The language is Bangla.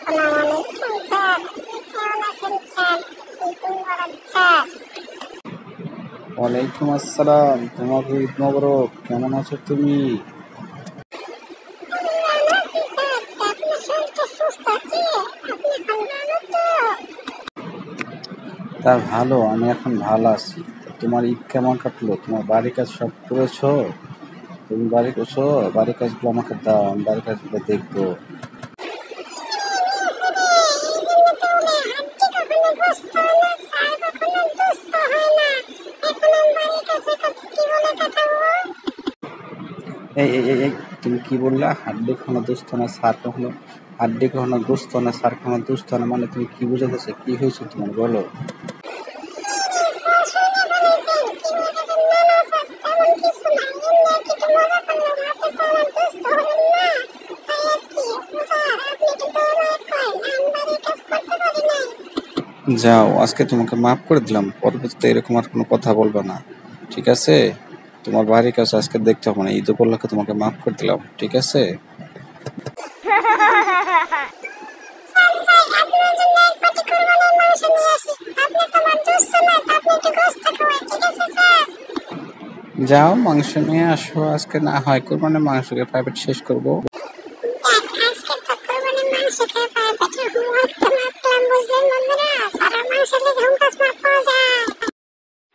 আসসালামু আলাইকুম স্যার, কেমন আছেন স্যার? ঈদ মুবারক স্যার। ওয়ালাইকুম আসসালাম, তোমাকে ঈদ মোবারক। কেমন আছো তুমি? আমি ভালো আছি স্যার, তা আপনার শরীরটা সুস্থ আছে? আপনি এখন ভালো তো? তা ভালো, আমি এখন ভালো আছি। তা তোমার ঈদ কেমন কাটলো? তোমার বাড়ির কাজ সব করেছো? তুমি বাড়ি করছো? বাড়ির কাজগুলো আমাকে দাও, আমি বাড়ির কাজগুলো দেখবো। এই এই এই এই, তুমি কি বললা? হাড্ডি কখনো দুস্থ না, স্যার কখনো হাড্ডি কখনো দুস্থ না, স্যার কখনো দুস্থ না, মানে তুমি কি বোঝাতেছো? কি হয়েছে তোমার, বলো। যাও, আজকে তোমাকে মাফ করে দিলাম, পরবর্তীতে এরকম আর কোনো কথা বলবে না, ঠিক আছে? তোমার বাড়ির কাছে আজকে দেখতে হবে না, ঈদ উপলক্ষে তোমাকে মাফ করে দিলাম, ঠিক আছে? যাও, মাংস নিয়ে আসো। আজকে না হয় কোরবানির মাংসকে প্রাইভেট শেষ করবো।